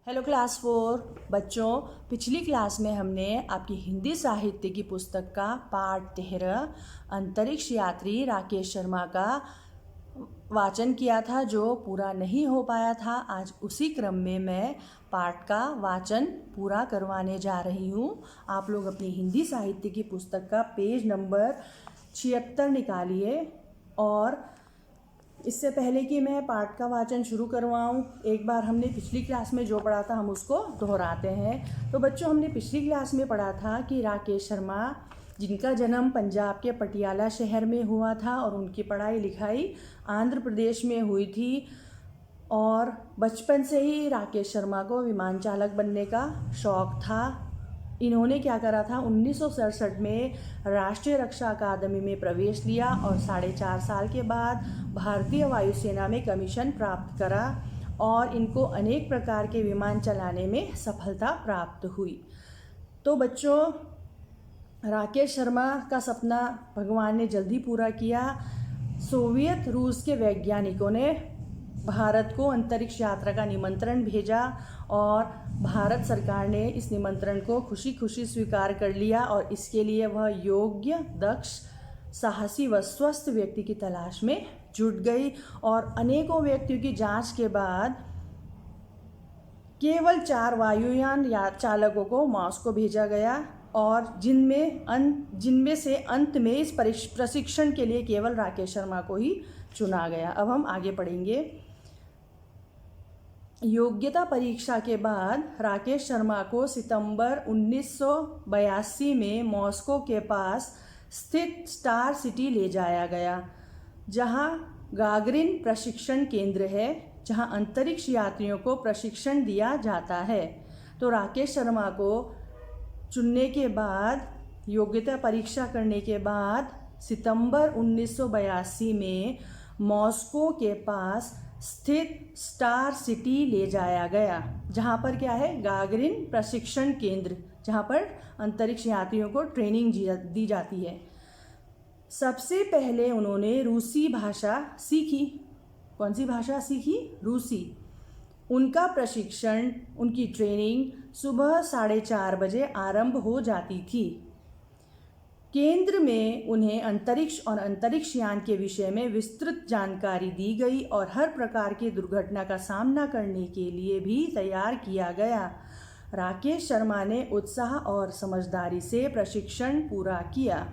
Hello class 4 बच्चों। पिछली class में हमने आपकी हिंदी साहित्य की पुस्तक का पाठ 13 अंतरिक्ष यात्री राकेश शर्मा का वाचन किया था, जो पूरा नहीं हो पाया था। आज उसी क्रम में मैं पाठ का वाचन पूरा करवाने जा रही हूँ। आप लोग अपनी हिंदी साहित्य की पुस्तक का पेज नंबर 76 निकालिए। और इससे पहले कि मैं पाठ का वाचन शुरू करवाऊँ, एक बार हमने पिछली क्लास में जो पढ़ा था हम उसको दोहराते हैं। तो बच्चों, हमने पिछली क्लास में पढ़ा था कि राकेश शर्मा, जिनका जन्म पंजाब के पटियाला शहर में हुआ था और उनकी पढ़ाई लिखाई आंध्र प्रदेश में हुई थी, और बचपन से ही राकेश शर्मा को विमान चालक बनने का शौक़ था। इन्होंने क्या करा था, 1967 में राष्ट्रीय रक्षा अकादमी में प्रवेश लिया और 4.5 साल के बाद भारतीय वायुसेना में कमीशन प्राप्त करा और इनको अनेक प्रकार के विमान चलाने में सफलता प्राप्त हुई। तो बच्चों, राकेश शर्मा का सपना भगवान ने जल्दी पूरा किया। सोवियत रूस के वैज्ञानिकों ने भारत को अंतरिक्ष यात्रा का निमंत्रण भेजा और भारत सरकार ने इस निमंत्रण को खुशी खुशी स्वीकार कर लिया, और इसके लिए वह योग्य, दक्ष, साहसी व स्वस्थ व्यक्ति की तलाश में जुट गई। और अनेकों व्यक्तियों की जांच के बाद केवल 4 वायुयान चालकों को मॉस्को भेजा गया, और जिनमें से अंत में इस प्रशिक्षण के लिए केवल राकेश शर्मा को ही चुना गया। अब हम आगे पढ़ेंगे। योग्यता परीक्षा के बाद राकेश शर्मा को सितंबर 1982 में मॉस्को के पास स्थित स्टार सिटी ले जाया गया, जहां गागरिन प्रशिक्षण केंद्र है, जहां अंतरिक्ष यात्रियों को प्रशिक्षण दिया जाता है। तो राकेश शर्मा को चुनने के बाद, योग्यता परीक्षा करने के बाद सितंबर 1982 में मॉस्को के पास स्थित स्टार सिटी ले जाया गया, जहां पर क्या है, गागरिन प्रशिक्षण केंद्र, जहां पर अंतरिक्ष यात्रियों को ट्रेनिंग दी जाती है। सबसे पहले उन्होंने रूसी भाषा सीखी। कौन सी भाषा सीखी? रूसी। उनका प्रशिक्षण, उनकी ट्रेनिंग सुबह 4:30 बजे आरंभ हो जाती थी। केंद्र में उन्हें अंतरिक्ष और अंतरिक्ष यान के विषय में विस्तृत जानकारी दी गई और हर प्रकार की दुर्घटना का सामना करने के लिए भी तैयार किया गया। राकेश शर्मा ने उत्साह और समझदारी से प्रशिक्षण पूरा किया।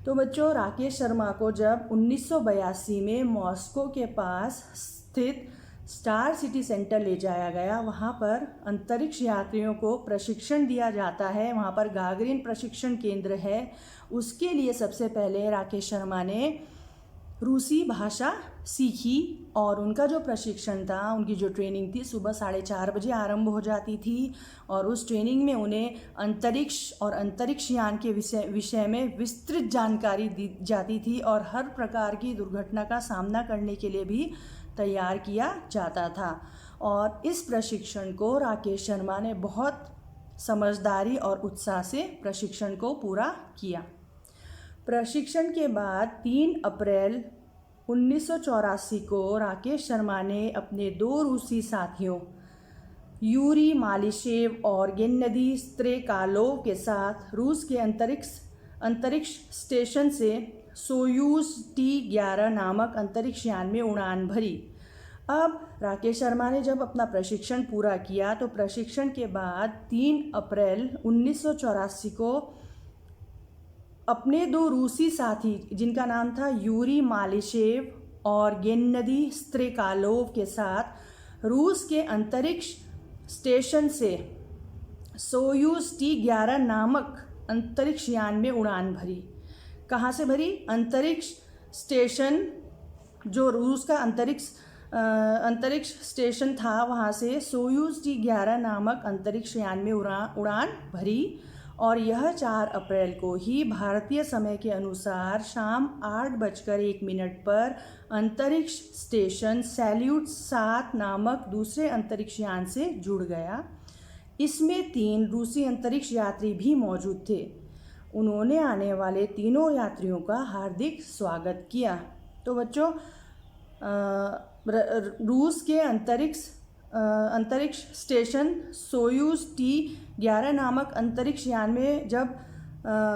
तो बच्चों, राकेश शर्मा को जब 1982 में मॉस्को के पास स्थित स्टार सिटी सेंटर ले जाया गया, वहाँ पर अंतरिक्ष यात्रियों को प्रशिक्षण दिया जाता है, वहाँ पर गागरिन प्रशिक्षण केंद्र है। उसके लिए सबसे पहले राकेश शर्मा ने रूसी भाषा सीखी, और उनका जो प्रशिक्षण था, उनकी जो ट्रेनिंग थी, सुबह 4:30 बजे आरंभ हो जाती थी, और उस ट्रेनिंग में उन्हें अंतरिक्ष और अंतरिक्ष यान के विषय में विस्तृत जानकारी दी जाती थी, और हर प्रकार की दुर्घटना का सामना करने के लिए भी तैयार किया जाता था। और इस प्रशिक्षण को राकेश शर्मा ने बहुत समझदारी और उत्साह से प्रशिक्षण को पूरा किया। प्रशिक्षण के बाद 3 अप्रैल 1984 को राकेश शर्मा ने अपने 2 रूसी साथियों यूरी मालिशेव और गेन्नदी स्त्रेकालोव के साथ रूस के अंतरिक्ष स्टेशन से सोयूज T-11 नामक अंतरिक्ष यान में उड़ान भरी। अब राकेश शर्मा ने जब अपना प्रशिक्षण पूरा किया, तो प्रशिक्षण के बाद 3 अप्रैल 1984 को अपने 2 रूसी साथी, जिनका नाम था यूरी मालिशेव और गेन्नदी स्त्रेकालोव के साथ रूस के अंतरिक्ष स्टेशन से सोयूज T-11 नामक अंतरिक्ष यान में उड़ान भरी। कहाँ से भरी? अंतरिक्ष स्टेशन, जो रूस का अंतरिक्ष स्टेशन था, वहाँ से सोयूज T-11 नामक अंतरिक्ष यान में उड़ान भरी। और यह 4 अप्रैल को ही भारतीय समय के अनुसार शाम 8:01 पर अंतरिक्ष स्टेशन सैल्यूट 7 नामक दूसरे अंतरिक्ष यान से जुड़ गया। इसमें 3 रूसी अंतरिक्ष यात्री भी मौजूद थे। उन्होंने आने वाले तीनों यात्रियों का हार्दिक स्वागत किया। तो बच्चों, रूस के अंतरिक्ष स्टेशन सोयूज T-11 नामक अंतरिक्ष यान में जब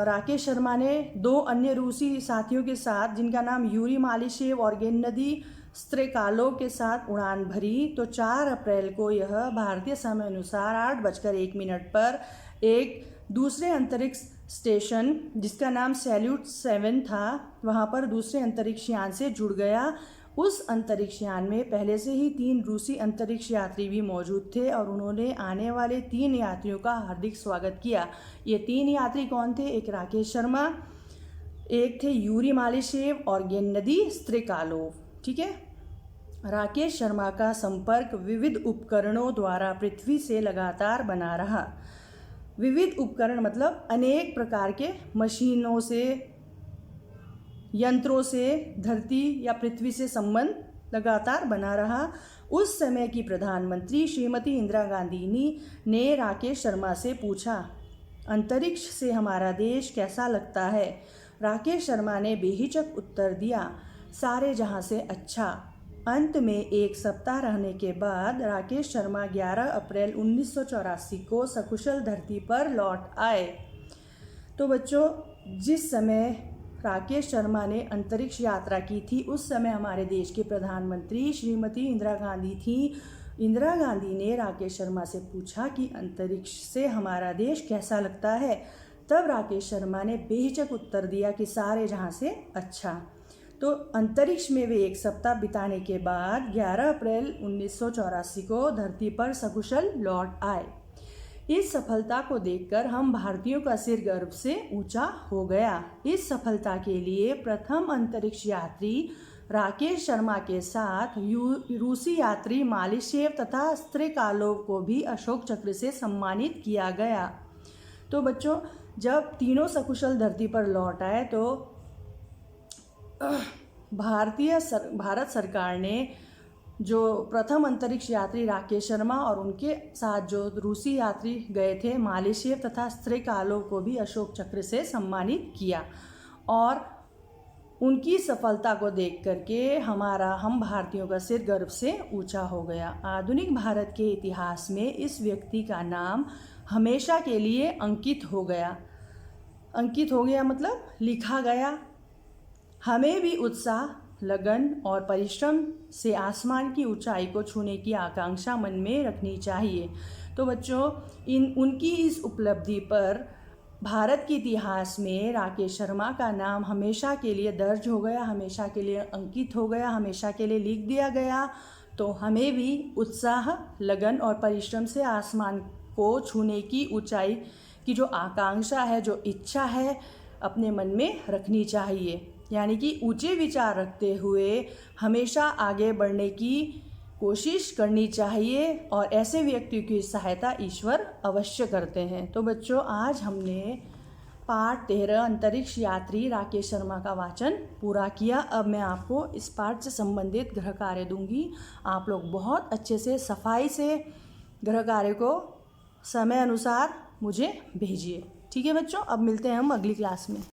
राकेश शर्मा ने 2 अन्य रूसी साथियों के साथ, जिनका नाम यूरी मालिशेव और गेन्नदी स्त्रेकालोव के साथ उड़ान भरी, तो 4 अप्रैल को यह भारतीय समय अनुसार 8:01 पर एक दूसरे अंतरिक्ष स्टेशन, जिसका नाम सैल्यूट 7 था, वहाँ पर दूसरे अंतरिक्ष यान से जुड़ गया। उस अंतरिक्ष यान में पहले से ही 3 रूसी अंतरिक्ष यात्री भी मौजूद थे और उन्होंने आने वाले 3 यात्रियों का हार्दिक स्वागत किया। ये 3 यात्री कौन थे? एक राकेश शर्मा, एक थे यूरी मालिशेव और गेन्नदी स्त्रेकालोव। ठीक है। राकेश शर्मा का संपर्क विविध उपकरणों द्वारा पृथ्वी से लगातार बना रहा। विविध उपकरण मतलब अनेक प्रकार के मशीनों से, यंत्रों से धरती या पृथ्वी से संबंध लगातार बना रहा। उस समय की प्रधानमंत्री श्रीमती इंदिरा गांधी ने राकेश शर्मा से पूछा, अंतरिक्ष से हमारा देश कैसा लगता है? राकेश शर्मा ने बेहिचक उत्तर दिया, सारे जहां से अच्छा। अंत में 1 सप्ताह रहने के बाद राकेश शर्मा 11 अप्रैल 1984 को सकुशल धरती पर लौट आए। तो बच्चों, जिस समय राकेश शर्मा ने अंतरिक्ष यात्रा की थी, उस समय हमारे देश के प्रधानमंत्री श्रीमती इंदिरा गांधी थी। इंदिरा गांधी ने राकेश शर्मा से पूछा कि अंतरिक्ष से हमारा देश कैसा लगता है। तब राकेश शर्मा ने बेहिचक उत्तर दिया कि सारे जहां से अच्छा। तो अंतरिक्ष में वे 1 सप्ताह बिताने के बाद 11 अप्रैल 1984 को धरती पर सकुशल लौट आए। इस सफलता को देखकर हम भारतीयों का सिर गर्व से ऊंचा हो गया। इस सफलता के लिए प्रथम अंतरिक्ष यात्री राकेश शर्मा के साथ रूसी यात्री मालिशेव तथा स्त्रेकालोव को भी अशोक चक्र से सम्मानित किया गया। तो बच्चों, जब तीनों सकुशल धरती पर लौट आए तो भारत सरकार ने जो प्रथम अंतरिक्ष यात्री राकेश शर्मा और उनके साथ जो रूसी यात्री गए थे मालिशेव तथा स्त्रेकालोव को भी अशोक चक्र से सम्मानित किया। और उनकी सफलता को देख करके हम भारतीयों का सिर गर्व से ऊंचा हो गया। आधुनिक भारत के इतिहास में इस व्यक्ति का नाम हमेशा के लिए अंकित हो गया। अंकित हो गया मतलब लिखा गया। हमें भी उत्साह, लगन और परिश्रम से आसमान की ऊंचाई को छूने की आकांक्षा मन में रखनी चाहिए। तो बच्चों, उनकी इस उपलब्धि पर भारत के इतिहास में राकेश शर्मा का नाम हमेशा के लिए दर्ज हो गया, हमेशा के लिए अंकित हो गया, हमेशा के लिए लिख दिया गया। तो हमें भी उत्साह, लगन और परिश्रम से आसमान को छूने की ऊंचाई की जो आकांक्षा है, जो इच्छा है, अपने मन में रखनी चाहिए। यानी कि ऊंचे विचार रखते हुए हमेशा आगे बढ़ने की कोशिश करनी चाहिए और ऐसे व्यक्तियों की सहायता ईश्वर अवश्य करते हैं। तो बच्चों, आज हमने पाठ 13 अंतरिक्ष यात्री राकेश शर्मा का वाचन पूरा किया। अब मैं आपको इस पाठ से संबंधित गृह कार्य दूंगी। आप लोग बहुत अच्छे से सफाई से गृह कार्य को समय अनुसार मुझे भेजिए। ठीक है बच्चों, अब मिलते हैं हम अगली क्लास में।